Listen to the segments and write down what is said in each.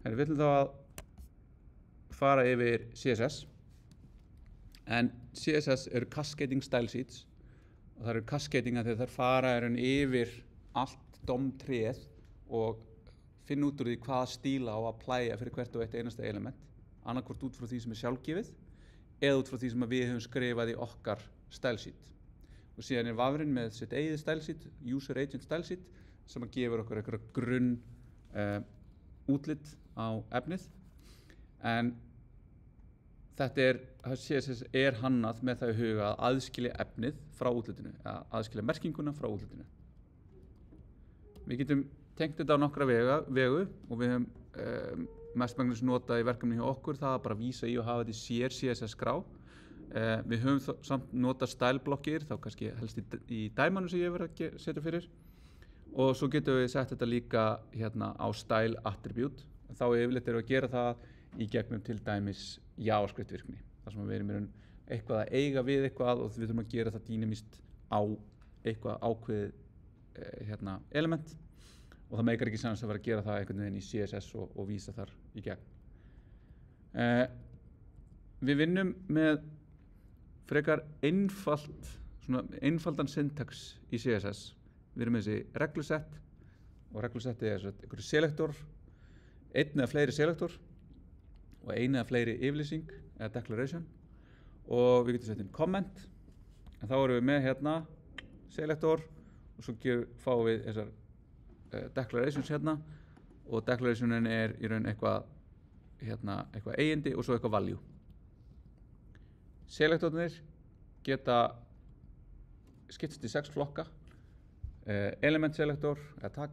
Við ætlum þá að fara yfir CSS, en CSS eru cascading style sheets og það eru cascading að þær fara yfir allt DOM-tréð og finna út úr því hvaða stíla á að applæja fyrir hvert og eitt einasta element, annarkvort út frá því sem er sjálfgefið eða út frá því sem við höfum skrifað í okkar style sheet. Og síðan vafrinn með sitt eigið style sheet, user agent style sheet, sem gefur okkur einhverja grunn útlit á efnið. En CSS er hannað með það í huga að aðskilja efnið frá útlitinu, að aðskilja merkinguna frá útlitinu. Við getum tengt þetta á nokkra vegu og við höfum mestmegnis notað í verkefni hjá okkur það að bara vísa í og hafa þetta í sér CSS-skrá. Við höfum samt notað styleblokkir, þá kannski helst í dæmanu sem ég verið að setja fyrir. Og svo getum við sett þetta líka hérna á style attribute. Þá yfirleitt erum við að gera það í gegnum til dæmis JavaScript virkni. Þar sem við erum eitthvað að eiga við eitthvað og við þurfum að gera það dýnamískt á eitthvað ákveðið element. Og það meikar ekki sens að vera að gera það einhvern veginn í CSS og vísa þar í gegn. Við vinnum með frekar einfaldan syntax í CSS. Við erum með þessi reglusett og reglusetti einhverju selektor, einn eða fleiri selektor og einn eða fleiri yfirlýsing eða declaration og við getum sett inn comment. En þá erum við með hérna selektor og svo fáum við þessar declarations hérna og declarationin í raun eitthvað eigindi og svo eitthvað value. Selektornir geta skipst í 6 flokka, element selektor, tag,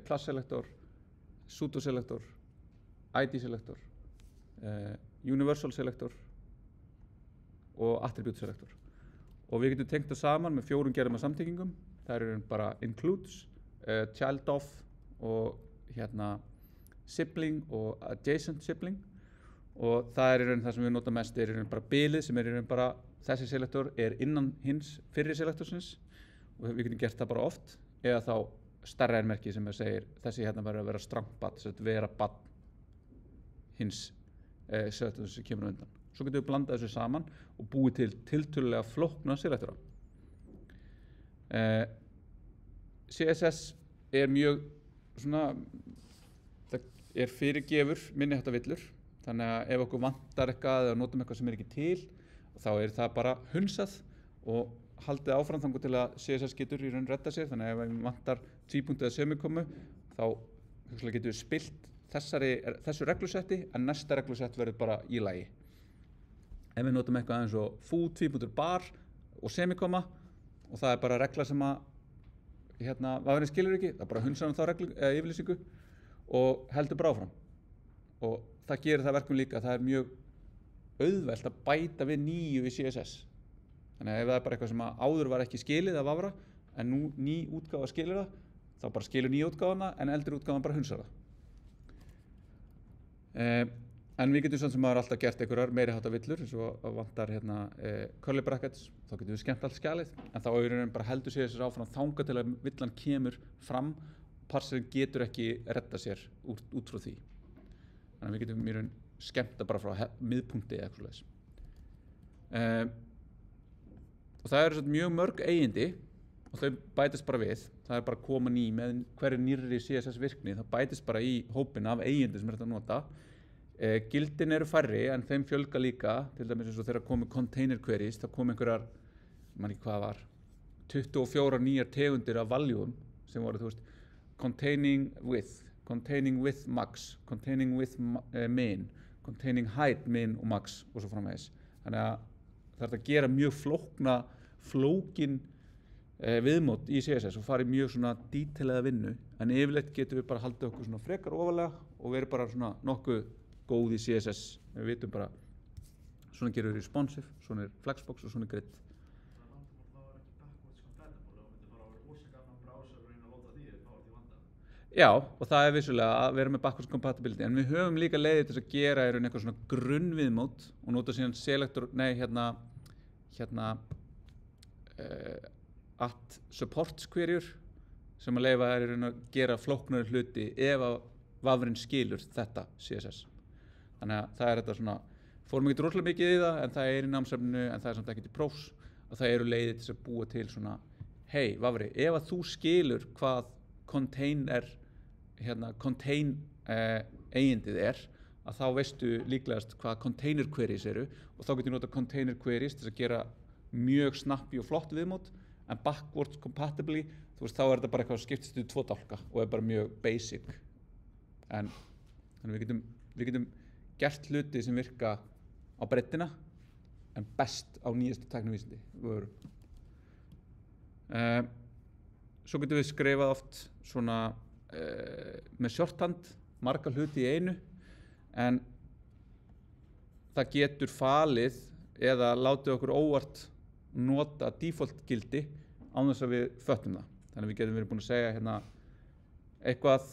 class selektor, pseudo selektor, ID selektor, universal selektor og attribute selektor. Og við getum tengt það saman með 4 gerðum af samtengingum. Það eru bara includes, child of og sibling og adjacent sibling. Og það í raun það sem við notum mest í raun bara bilið sem í raun bara þessi selektor innan hins fyrri selektorsins og við getum gert það bara oft eða þá stærra merki sem segir þessi verður að vera strangt badn, þess að vera badn hins selektorsins sem kemur undan. Svo getum við blandað þessu saman og búið til tiltölulega flókna selektora. CSS mjög það fyrirgefur minniháttar villur. Þannig að ef okkur vantar eitthvað eða notum eitthvað sem ekki til, þá það bara hunsað og haldið áfram þangað til að CSS getur í raun redda sér. Þannig að ef við vantar tvípunkti eða semikomu, þá getum við spilt þessu reglusetti, en næsta reglusett verður bara í lagi. Ef við notum eitthvað eins og foo, tvípunktur bar og semikoma, og það bara regla sem að vafrinn skilur ekki, það bara hunsaðum þá reglu eða yfirlýsingu og heldur bara áfram. Og það gerir það verkum líka að það mjög auðvelt að bæta við nýju í CSS. Þannig að ef það bara eitthvað sem áður var ekki skilið að vafra, en nú ný útgáfa skilur það, þá bara skilur nýja útgáfana, en eldri útgáfan bara hunsar það. En við getum samt sem maður alltaf gert einhverjar meiri háttar villur, eins og vantar curly brackets, þá getum við skemmt allt skjalið, en þá bara heldur CSS áfram þangað til að villan kemur fram, parserinn getur ekki redda sér út frá því. Þannig að við getum í raun skemmt það bara frá miðpunkti eða eitthvað svoleiðis. Og það eru mjög mörg eigindi og þau bætast bara við. Það bara koma ný með hverju nýrri CSS virkni. Það bætist bara í hópinn af eigindi sem þetta að nota. Gildin eru færri en þeim fjölga líka, til dæmis eins og þegar komu container queries, það kom einhverjar, man ekki hvað var, 24 nýjar tegundir af valjúum sem voru, containing with max, containing with min, containing height min og max og svo framvegis. Þannig að það að gera mjög flókin viðmót í CSS og fara í mjög svona detaillega vinnu, en yfirleitt getum við bara haldið okkur svona frekar ofalega og verið bara svona nokkuð góð í CSS. Við vitum bara svona gerum við responsive, svona flexbox og svona grid. Já, og það vissulega að vera með backwards compatibility, en við höfum líka leiðir til að gera eitthvað svona grunnviðmót og nota síðan selektor, at supports queryur sem að leyfa að gera flóknari hluti ef að vafrinn skilur þetta CSS. Þannig að það þetta svona, fórum ekki rosalega mikið í það, en það í námsefninu, en það samt ekki til prófs, og það eru leiðir til að búa til svona, hei, vafri, ef að þú skilur hvað contain eigindið að þá veistu líklegast hvað container queries eru, og þá getur nota container queries til að gera mjög snappy og flott viðmót, en backwards compatibly, þú veist, þá þetta bara eitthvað skiptist í 2 dálka og bara mjög basic. Þannig við getum gert hluti sem virka á breiddina, en best á nýjastu tæknivísindi. Svo getum við skrifað oft svona með shorthand, marga hluti í einu, en það getur falið eða látið okkur óvart nota default gildi án þess að við föttum það. Þannig að við getum verið búin að segja hérna eitthvað,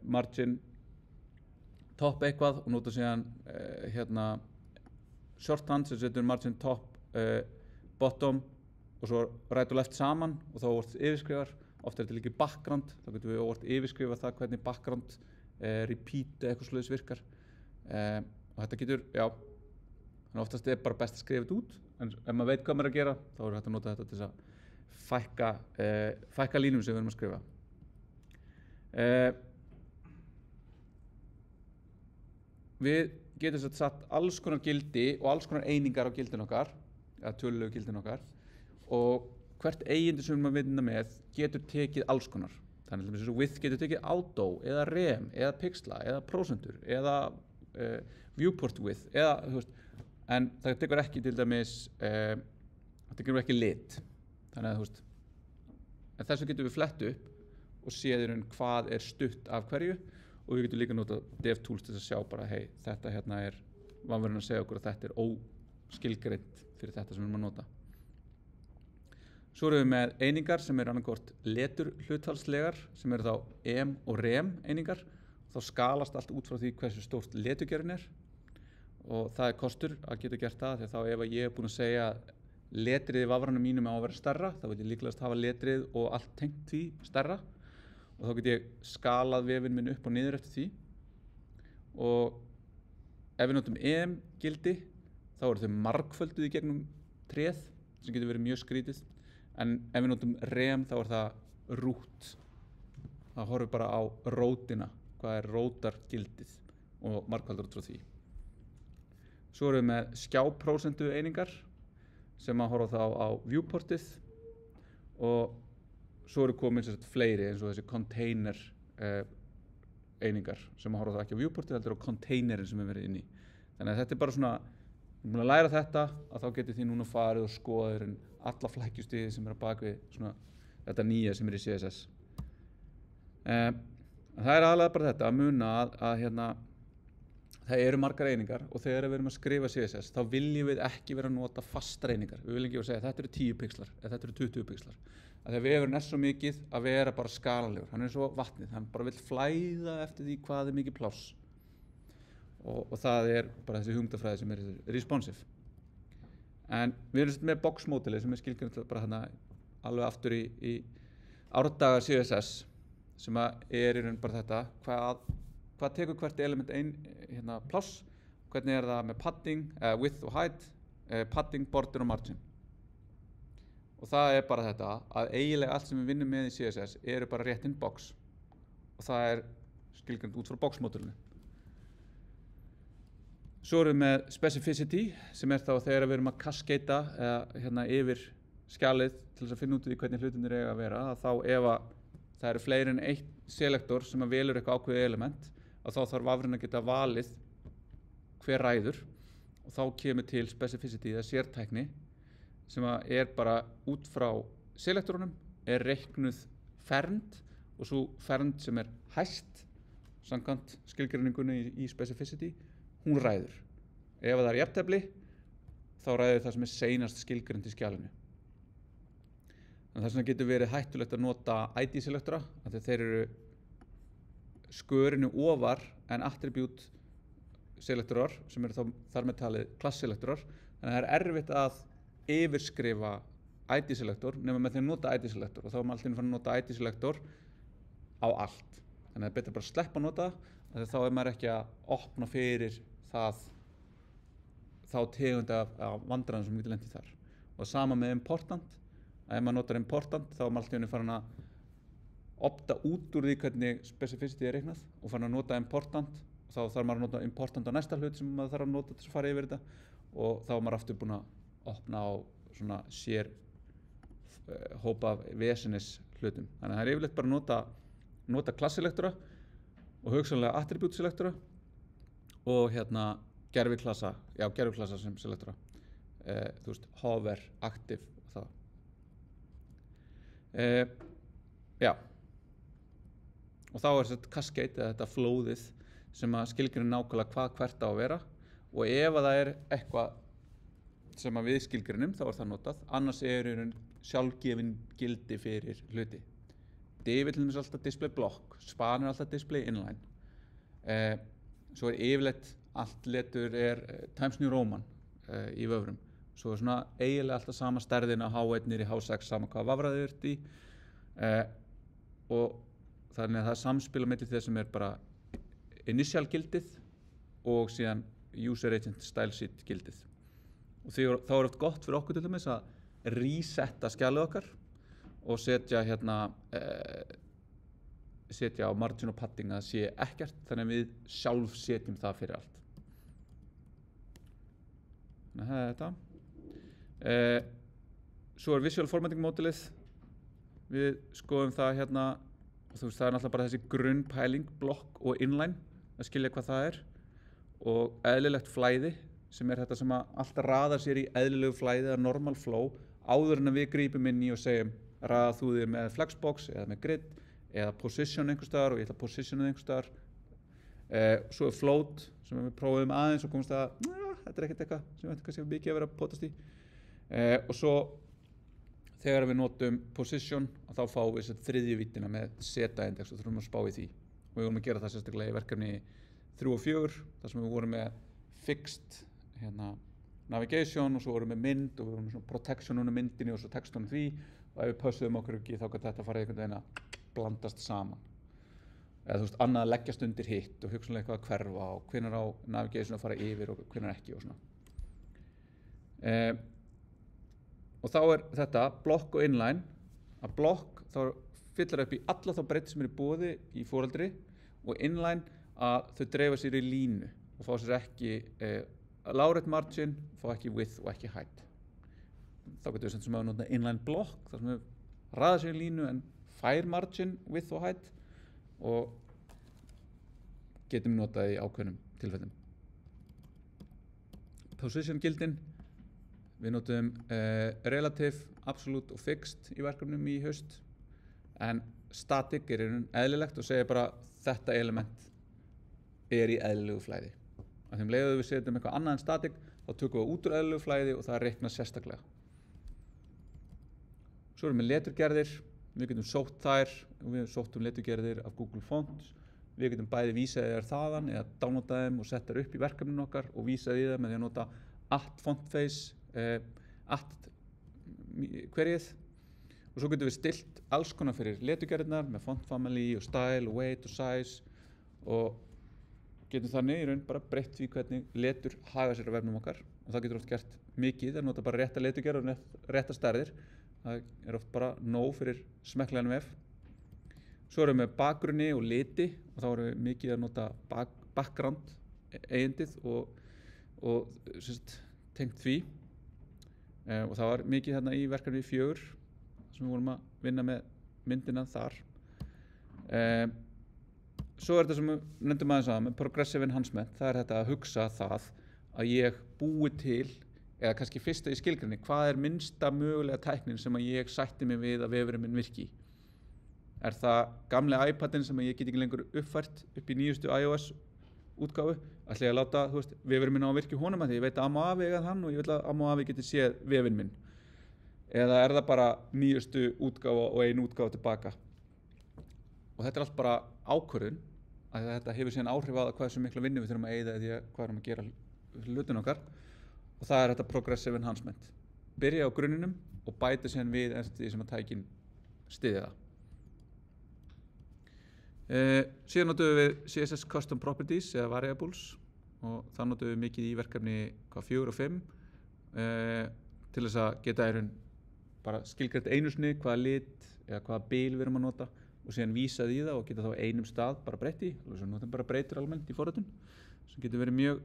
margin top eitthvað og nota síðan hérna shorthand sem setur margin top bottom og svo right og left saman og þá óvart yfirskrifar. Oft þetta líka background, þá getum við óvart yfirskrifa það hvernig background repeat eitthvað svoleiðis virkar. Og þetta getur, já, þannig oftast bara best að skrifa þetta út, en ef maður veit hvað maður að gera, þá hægt að nota þetta til að fækka línum sem við erum að skrifa. Við getum satt alls konar gildi og alls konar einingar á gildin okkar, eða tölulegu gildin okkar, og hvert eigindi sem maður vinna með getur tekið alls konar. Þannig að width getur tekið auto, eða rem, eða pixla, eða prósentur, eða viewport width, eða, þú veist, en það tekur ekki til dæmis, það tekur ekki lit. Þannig að, þú veist, en þessu getum við flett upp og séð hvað stutt af hverju, og við getum líka nota DevTools til að sjá bara, hei, þetta hérna vafrinn að segja okkur að þetta óskilgreint fyrir þetta sem við erum að nota. Svo erum við með einingar sem annarkvort letur hlutfallslegar, sem þá em og rem einingar. Þá skalast allt út frá því hversu stórt leturgerðin og það kostur að geta gert það, því að þá ef ég búin að segja letrið í vafranum mínum á að vera stærra, þá vil ég líklegast hafa letrið og allt tengt því stærra og þá get ég skalað vefinn minn upp og niður eftir því. Og ef við notum em gildi, þá eru þau margfölduð í gegnum tréð, sem getur verið mjög skrítið. En ef við notum rem þá það root. Það horfir bara á rótina, hvað rótargildið og margfaldur út frá því. Svo erum við með skjáprósentu einingar sem að horfa þá á viewportið og svo eru komin fleiri eins og þessi container einingar sem að horfa þá ekki á viewportið heldur á containerin sem við verið inn í. Þannig að þetta bara svona, við erum búin að læra þetta að þá getið þið núna farið og skoða alla flækjustigið sem bakvið svona, þetta nýja sem í CSS. Það aðalega bara þetta að muna að hérna, það eru margar einingar og þegar við erum að skrifa CSS þá viljum við ekki vera að nota fastar einingar. Við viljum ekki vera að segja þetta eru 10 pixlar eða þetta eru 20 pixlar. Þegar vefurinn svo mikið að vera bara skalanlegur. Hann svo vatnið, hann bara vill flæða eftir því hvað mikið pláss. Og það bara þessi hugmyndafræði sem responsive. En við erum með box-módelið sem skilgreint bara hérna alveg aftur í árdaga CSS sem í raun bara þetta, hvað tekur hvert element hérna pláss, hvernig það með padding, width og height, padding, border og margin. Og það bara þetta að eiginlega allt sem við vinnum með í CSS bara rétt inn box og það skilgreint út frá box-módelinu. Svo erum við með specificity sem þá þegar við erum að cascada hérna yfir skjalið til þess að finna út í hvernig hlutinir eiga að vera, að þá ef það eru fleiri en eitt selektor sem velur eitthvað ákveðið element, að þá þarf vafrinn að geta valið hver ræður og þá kemur til specificity eða sértækni sem bara út frá selektorunum reiknuð fernd og svo fernd sem hæst samkvæmt skilgreiningunni í specificity. Hún ræður. Ef það jafntefli, þá ræður það sem seinast skilgreint í skjalinu. Þess vegna getur verið hættulegt að nota ID-selektora, af því þeir eru skörinu ofar en attribute selektorar, sem eru þar með talið klass-selektorar. Þannig að það erfitt að yfirskrifa ID-selektor nema með því að nota ID-selektor og þá maður alltaf að nota ID-selektor á allt. þannig að það er betra bara að sleppa að nota það, þá er maður ekki að opna fyrir þá tegund af vandræðum sem getur lent í þar. Og sama með important, að ef maður notar important þá er maður alltaf farin að opta út úr því hvernig specificity er reiknað og farin að nota important, og þá þarf maður að nota important á næsta hlut sem maður þarf að nota til að fara yfir þetta, og þá er maður aftur búinn að opna á svona sér hópa af vesenis hlutum. Þannig að það er yfirleitt bara að nota klasselektora og hugsanlega attribute selektora og gerviklassa sem selektora, þú veist, hover, active og það. Já, og þá er þetta cascade eða þetta flóðið sem að skilgreinir nákvæmlega hvað hvert á að vera, og ef að það er eitthvað sem að við skilgreinum þá er það notað, annars er sjálfgefin gildi fyrir hluti. Div er til dæmis alltaf display block, span er alltaf display inline. Svo er yfirleitt allt letur er Times New Roman í vöfrum. Svo er svona eiginlega alltaf sama stærðin á H1 niður í H6 sama hvað vafraði ert í. Og þannig að það er samspil á milli þess sem er bara initial gildið og síðan user agent style sheet gildið. Og þá er oft gott fyrir okkur til dæmis að resetta skjalið okkar og setja setja á margin og padding að það sé ekkert, þannig að við sjálf setjum það fyrir allt. Þannig að það er þetta. Svo er visual formatting módelið. Við skoðum það og þú veist, það er náttúrulega bara þessi grunnpæling, block og inline, að skilja hvað það er, og eðlilegt flæði sem er þetta sem að allt raðar sér í eðlilegu flæði eða normal flow áður en að við grípum inn í og segjum raða þú þig með flexbox eða með grid eða position einhvers staðar og ég ætla að positiona einhvers staðar. Svo er float sem við prófum aðeins og komumst að þetta er ekkert eitthvað sem við ætlum kannski mikið að vera að potast í. Og svo þegar við notum position þá fáum við þessa þriðju víddina með Z-index og þurfum að spá í því. Og við vorum að gera það sérstaklega í verkefni 3 og 4 þar sem við vorum með fixed navigation og svo vorum við mynd og við vorum með svona protection undir myndinni og svo textunum því, og ef við pössuðum okkur ekki þá gæti þetta farið einhvern veginn að blandast saman. Eða þú veist, annað að leggjast undir hitt og hugsanlega eitthvað að hverfa og hvenær á navigation að fara yfir og hvenær ekki og svona. Og þá er þetta block og inline, að block þá fyllir upp í alla þá breytt sem er í boði í foreldri, og inline að þau dreifa sér í línu og fá sér ekki lárétt margin, fá ekki width og ekki height. Þá getum við sem að nota inline block þar sem við raða sér í línu en fær margin, width og height og getum notað í ákveðnum tilfellum. Position gildin, við notum relative, absolute og fixed í verkefnum í haust, en static er eðlilegt og segir bara þetta element er í eðlilegu flæði. Af því leiðu við setjum eitthvað annað en static þá tökum við út úr eðlilegu flæði og það reiknar sérstaklega. Svo erum við leturgerðir, við getum sótt þær og við sóttum leturgerðir af Google Fonts. Við getum bæði vísað þær þaðan eða downloadað þeim og sett þær upp í verkefninu okkar og vísað í það með því að nota @fontface, @queryið, og svo getum við stilt alls konar fyrir leturgerðirnar með font family og style og weight og size og getum þannig í raun bara breytt því hvernig letur haga sér á vefnum okkar, og það getur oft gert mikið að nota bara rétta leturgerð og rétta stærðir. Það er oft bara nóg fyrir smekklegan vef. Svo erum við með bakgrunni og liti og þá erum við mikið að nota background eigindið og tengt því. Og það var mikið þarna í verkefni 4 sem við vorum að vinna með myndina þar. Svo er þetta sem við nefndum aðeins að með progressive enhancement, það er þetta að hugsa það að ég búi til, eða kannski fyrsta í skilgrinni, hvað er minnsta mögulega tæknin sem að ég sætti mig við að vefurinn minn virki í? Er það gamli iPadin sem ég get ekki lengur uppfært upp í nýjustu iOS útgáfu? Ætla ég að láta, þú veist, vefurinn minn á að virki honum að því ég veit að amma og afi eiga hann og ég vil að amma og afi geti séð vefinn minn? Eða er það bara nýjustu útgáfa og ein útgáfa tilbaka? Og þetta er allt bara ákvörðun, að þetta hefur síðan áhrif að hvað sem mikla vinnu við þurfum að eyða því hvað erum að gera hlutin okkar, og það er þetta progressive enhancement. Byrja á grunninum og bæta síðan við eftir því sem að tækin styðja það. Síðan notum við CSS Custom Properties eða Variables og það notum við mikið í verkefni 4 og 5 til þess að geta bara skilgreint einu sinni hvaða lit eða hvaða bil við erum að nota og síðan vísað í það og geta þá einum stað bara breytt í, og svo notum bara breytur almennt í forritun sem getur verið mjög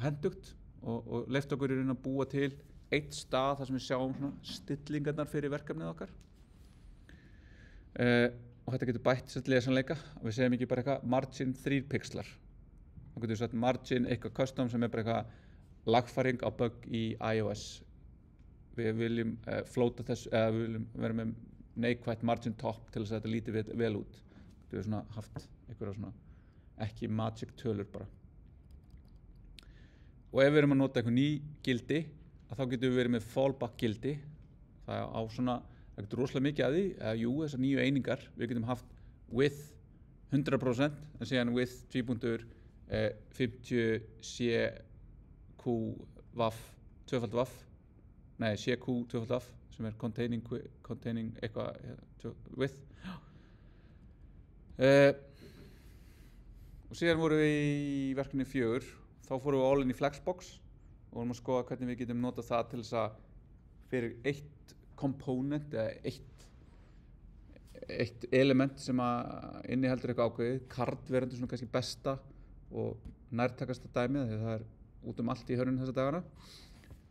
hentugt og leyft okkur í raun að búa til eitt stað þar sem við sjáum svona stillingarnar fyrir verkefnið okkar. Og þetta getur bætt sér lesanleika. Við segjum ekki bara eitthvað margin 3 pixlar. Þá getur við sagt margin eitthvað custom sem bara eitthvað lagfæring á bug í iOS. Við viljum flóta þessu, eða við viljum vera með neikvætt margin top til þess að þetta líti vel út. Getur við svona haft einhverja svona ekki magic tölur bara. Og ef við erum að nota eitthvað ný gildi, þá getum við verið með fallback gildi. Það á svona, það getur rosalega mikið að því, þessar nýju einingar. Við getum haft with 100% en síðan with 3.50 CQ WAF, tvöfald WAF, nei CQ tvöfald WAF sem containing eitthvað with. Og síðan vorum við í verkefni 4. Þá fórum við all in í Flexbox og vorum að skoða hvernig við getum notað það til þess að fyrir eitt component eða eitt element sem að inniheldur eitthvað ákveðið, card verður svona kannski besta og nærtækasta dæmið því það út allt í hörnum þessa dagana.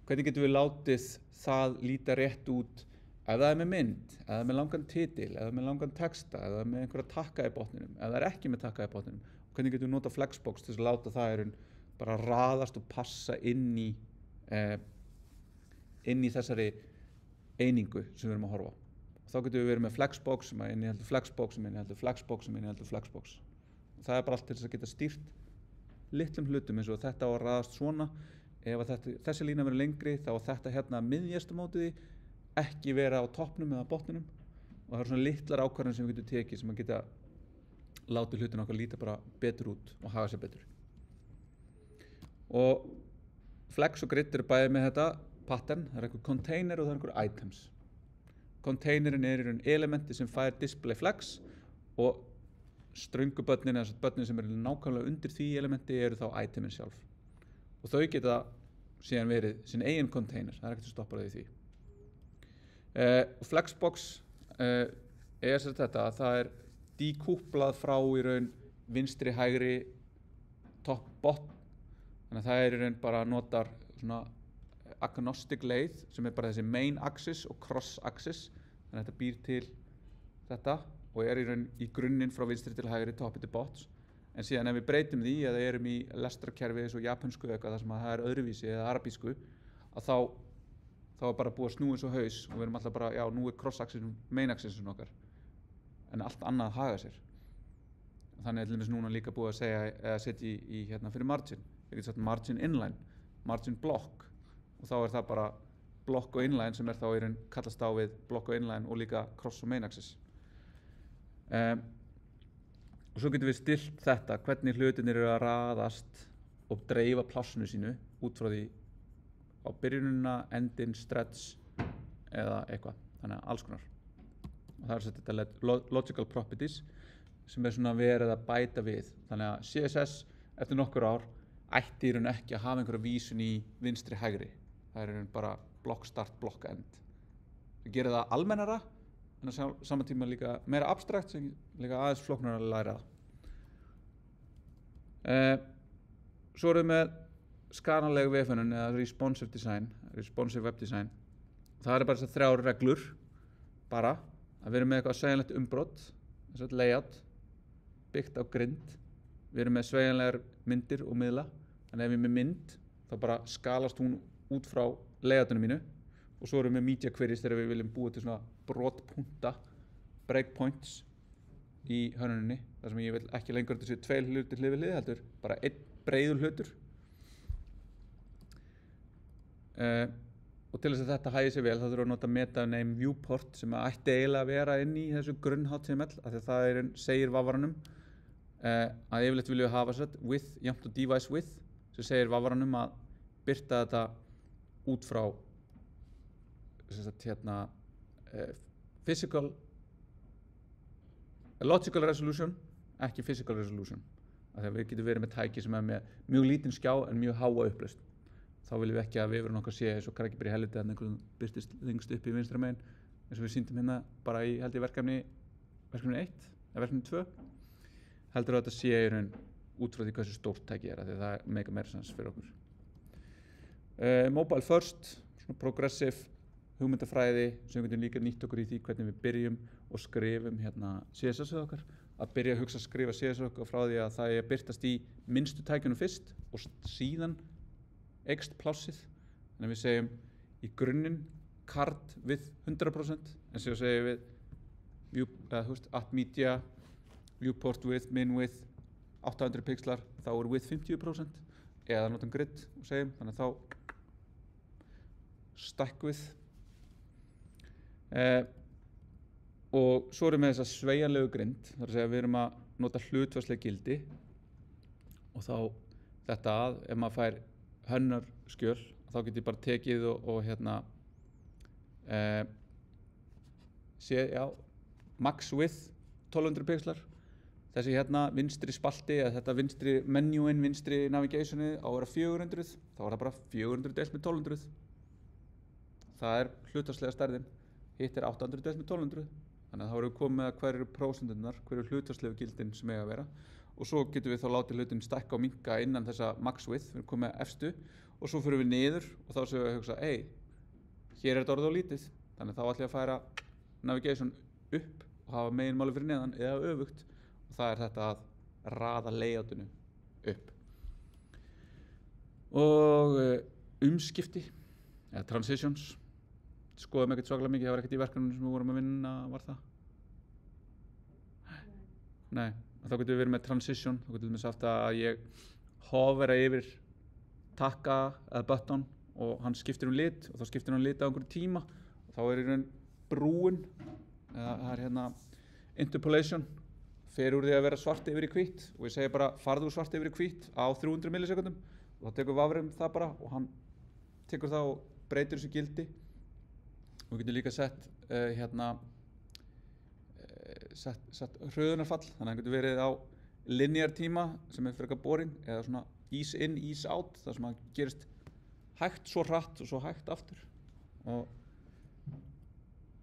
Hvernig getum við látið það líta rétt út ef það með mynd, ef það með langan titil, ef það með langan texta, ef það með einhverja takka í botninum, ef það ekki með takka í botninum. Og hvernig getum við notað Flexbox til þess að láta það bara raðast og passa inn í þessari einingu sem við erum að horfa á. Og þá getum við verið með Flexbox sem inniheldur Flexbox sem inniheldur Flexbox sem inniheldur Flexbox. Og það bara allt til þess að geta stýrt litlum hlutum eins og þetta á að raðast svona. Ef þessi lína verður lengri þá þetta hérna miðjast á móti því, ekki vera á toppnum eða botninum. Og það svona litlar ákvarðanir sem við getum tekið sem að geta látið hlutin okkar líta bara betur út og hafa sér betur. Og Flex og Grid eru bæði með þetta pattern, það einhver container og það einhver items. Containerin í raun elementi sem fær display Flex og ströngu börnin eða börnin sem eru nákvæmlega undir því elementi eru þá itemin sjálf. Og þau geta síðan verið sin eigin container, það ekkert að stoppa það í því. Flexbox þetta, það dekúplað frá í raun vinstri, hægri, topp, botn. Þannig að það í raun bara notar svona agnostic leið sem bara þessi main axis og cross axis. Þannig að þetta býr til þetta og í raun í grunninn frá vinstri til hægri, toppi til botns. En síðan ef við breytum því eða erum í lestrarkerfi eins og japansku eitthvað þar sem það öðruvísi eða arabísku að þá bara búið að snúa eins og haus og við erum alltaf bara, já nú cross axis main axisin okkar en allt annað haga sér. Þannig til dæmis núna líka búið að segja eða setja í hérna fyrir margin. Við getum sagt margin inline, margin block og þá það bara block og inline sem þá í raun kallast á við block og inline og líka cross og main axis. Og svo getum við stillt þetta, hvernig hlutinir eru að raðast og dreifa plássinu sínu út frá því á byrjunina, endin, stretch eða eitthvað, þannig að alls konar. Og það þetta logical properties sem svona verið að bæta við. Þannig að CSS eftir nokkur ár ætti í raun ekki að hafa einhverja vísun í vinstri hægri. Það í raun bara block start, block end. Við gerum það almennara en á sama tíma líka meira abstrakt sem líka aðeins flóknara að læra það. Svo erum við með skanaleg vefhönnun eða responsive design, responsive web design. Það bara þessar 3 reglur bara að við erum með eitthvað sveigjanlegt umbrot, þess layout, byggt á grind. Við erum með sveigjanlegar myndir og miðla. Þannig ef við erum með mynd, þá bara skalast hún út frá layoutinu mínu. Og svo erum við með media queries þegar við viljum búa til svona brotpunta, breakpoints í hönnuninni. Þar sem ég vil ekki lengur þessu 2 hlutir hlið við hlið, heldur bara 1 breiður hlutur. Og til þess að þetta hægi sér vel, þá þurfum við að nota metaname viewport sem ætti eiginlega að vera inn í þessu grunn HTML, af því að það segir vafranum að yfirleitt viljum við hafa with jafnt og device with sem segir vafranum að birta þetta út frá physical logical resolution, ekki physical resolution. Þegar við getum verið með tæki sem með mjög lítinn skjá en mjög háa upplausn. Þá viljum við ekki að vefurinn okkar sé eins og krakki bara í helviti að einhverjum birtist lengst upp í vinstra megin, eins og við sýndum hérna bara í held ég verkefni 1 eða verkefni 2. Heldur að þetta sé í raun út frá því hversu stórt tæki því það meika meira sens fyrir okkur. Mobile first, svona progressive hugmyndafræði sem við getum líka nýtt okkur í því hvernig við byrjum og skrifum hérna CSS-ið okkar. Að byrja að hugsa að skrifa CSS okkar frá því að það birtast í minnstu tækjunum fyrst og síðan eykst plássið. Þannig að við segjum í grunninn card with 100% en svo segjum við at media viewport with, min with 800 pixlar, þá with 50% eða notum grid og segjum, þannig að þá stack with og svo erum við þessa sveigjanlegu grind, þar að segja við erum að nota hlutfallsleg gildi og þá þetta ef maður fær hönnarskjöl þá get ég bara tekið og hérna max width 1200 pixlar. Þessi hérna vinstri spalti eða þetta vinstri menúin, vinstri navigationi á að vera 400, þá er það bara 400 deilt með 1200. Það hlutfallslega stærðin, hitt 800 deilt með 1200. Þannig að þá erum við komið með hver eru prósenturnar, hver eru hlutfallslegu gildin sem eiga að vera. Og svo getum við þá látið hlutin stækka og minnka innan þessa max width, við erum komið með efstu og svo fyrir við niður og þá séum við að hugsa, hér er þetta orðið á lítið, þannig þá ætlum ég að færa navigation upp og hafa meginmáli fyrir neðan eða öfugt. Og það þetta að raða layoutinu upp. Og umskipti, eða transitions, skoðum ekkert svakalega mikið, það var ekkert í verkefninu sem við vorum að vinna, var það? Nei, þá getum við verið með transition, þá getum við sagt að ég hovera yfir takka eða button og hann skiptir lit og þá skiptir hann lit á einhverju tíma og þá í raun brúin, eða það hérna interpolation, fer úr því að vera svart yfir í hvítt og ég segi bara farðu úr svart yfir í hvítt á 300 millisekundum og þá tekur vafrinn það bara og hann tekur það og breytir þessu gildi og við getum líka sett sett hröðunarfall þannig að hann getur verið á linear tíma sem frekar boring eða svona ease in, ease out þar sem hann gerist hægt svo hratt og svo hægt aftur og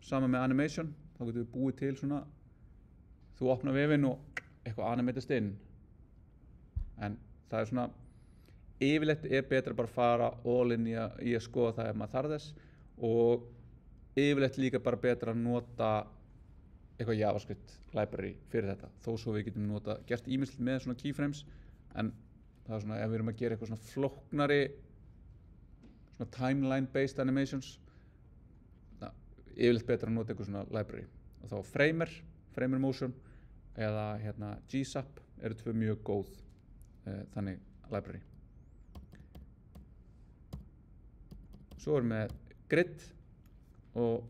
sama með animation þá getum við búið til svona þú opnar vefinn og eitthvað animatast inn en það svona yfirleitt betra bara að fara all in í að skoða það ef maður þarf þess og yfirleitt líka bara betra að nota eitthvað JavaScript library fyrir þetta þó svo við getum gert ýmislegt með svona keyframes en það svona ef við erum að gera eitthvað svona flóknari svona timeline based animations yfirleitt betra að nota eitthvað svona library og þá Framer Motion eða GSAP eru tvö mjög góð þannig library. Svo erum við grid og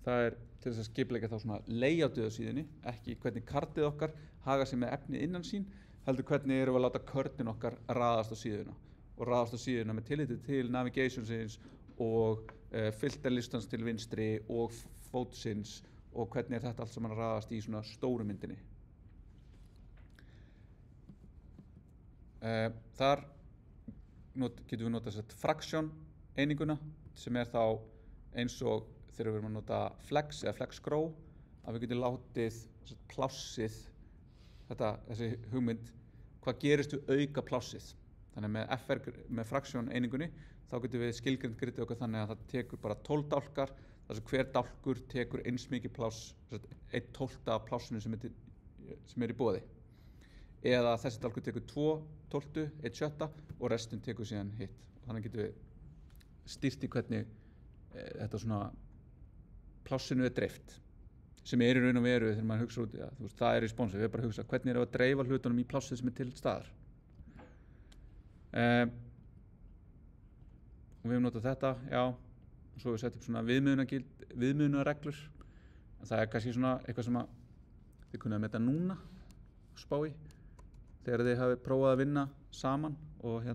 það til þess að skipuleggja þá svona layoutið á síðunni, ekki hvernig kartið okkar haga sig með efnið innan sín, heldur hvernig erum við að láta körnin okkar raðast á síðuna og raðast á síðuna með tilliti til navigationsins og filterlistans til vinstri og fótsins og hvernig þetta allt saman raðast í svona stóru myndinni. Þar getum við notað fraction eininguna sem þá eins og þegar við erum að nota flex eða flex grow að við getum látið plássið þessi hugmynd hvað gerist við auka plássið þannig með fraction einingunni þá getum við skilgreint gridið okkar þannig að það tekur bara 12 dálkar þar sem hver dálkur tekur eins mikið pláss 1/12 af plássinu sem í boði eða þessi dálkur tekur 2/12, 1/6 og restin tekur síðan hitt og þannig getum við stýrt í hvernig þetta svona plássinu dreift sem í raun og veru þegar maður hugsa út það responsive, við bara hugsa hvernig að dreifa hlutunum í plássið sem til staðar og við höfum notað þetta, já og svo við setjum upp svona viðmiðunarreglur en það kannski svona eitthvað sem þið kunnið að meta núna spá í þegar þið hafið prófað að vinna saman og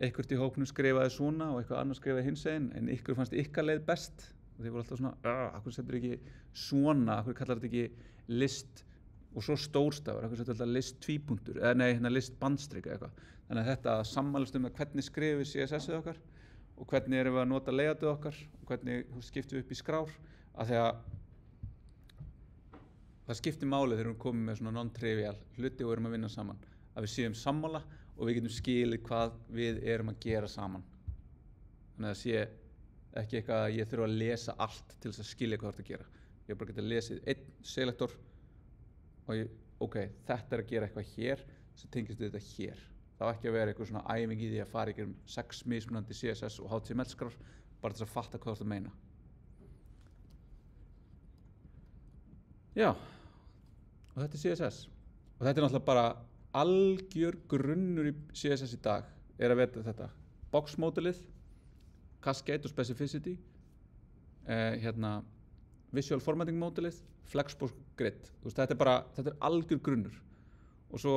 eitthvað í hópnum skrifaði svona og eitthvað annars skrifaði hinsegin en ykkur fannst ykkar leið best og þið voru alltaf svona, akkur setur ekki svona, akkur kallar þetta ekki list og svo stórstafur, eitthvað sem þetta list tvípunktur, eða nei, hérna list bandstrik eða eitthvað. Þannig að þetta sammælast hvernig skrifum við CSS-ið okkar og hvernig erum við að nota layoutið okkar og hvernig skiptum við upp í skrár, af því að það skiptir máli þegar við komum með svona non-trivial hluti og erum að vinna saman, að við séum sammála og við getum skilið hvað við erum að gera saman. Þannig að það sé ekki eitthvað að ég þurfa að lesa allt til þess að skilja hvað þú ert að gera. Ég bara geta lesið einn selektor og ok, þetta er að gera eitthvað hér sem tengist við þetta hér. Það var ekki að vera eitthvað svona æfing í því að fara ykkur 6 mismunandi CSS og HTML-skrár bara til að fatta hvað þú ert að meina. Já, og þetta er CSS. Og þetta er náttúrulega bara algjör grunnur í CSS í dag, er að veta þetta. Box-módelið, Cascade og Specificity, Visual Formatting módelið, Flexbox Grid. Þetta er algjör grunnur. Og svo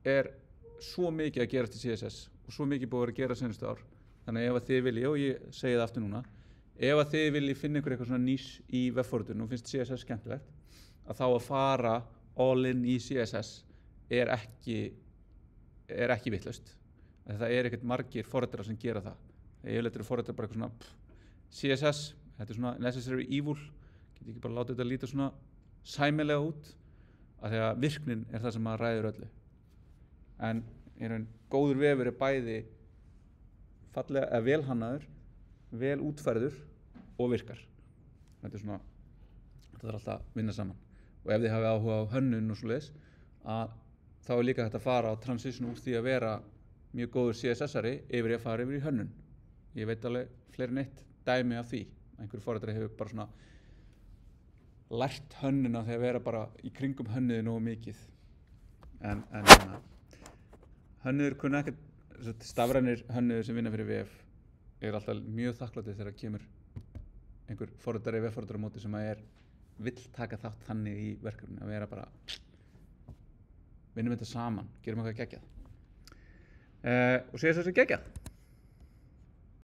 er svo mikið að gerast í CSS og svo mikið búið að gera senustu ár. Þannig að ef að þið vilji, og ég segi það aftur núna, ef að þið vilji finna eitthvað svona nýs í webforritun og finnst CSS skemmtilegt, að þá að fara all in í CSS er ekki vitlaust. Það er ekkert margir forritarar sem gera það. Yfirleitt eru forritarar bara eitthvað svona CSS, þetta er svona necessary evil, get ekki bara látið þetta líta svona sæmilega út, af því að virknin er það sem að ræður öllu. En góður vefur er bæði fallega, eða vel hannaður, vel útfærður og virkar. Þetta þarf alltaf að vinna saman. Og ef þið hafið áhuga á hönnun og svoleiðis, þá er líka hægt að fara á transition úr því að vera mjög góður CSS-ari yfir í að fara yfir í hönnun. Ég veit alveg fleiri en eitt dæmi af því. Einhverjur forritari hefur bara svona lært hönnuna þegar vera bara í kringum hönnuði nógu mikið. En hönnuður kunna ekkert, stafrænir hönnuður sem vinna fyrir VF er alltaf mjög þakklátið þegar kemur einhver forritari, vefforritari á móti sem að vill taka þátt þannig í verkefni, að vera bara vinnum þetta saman, gerum eitthvað geggjað. Og CSS er geggjað.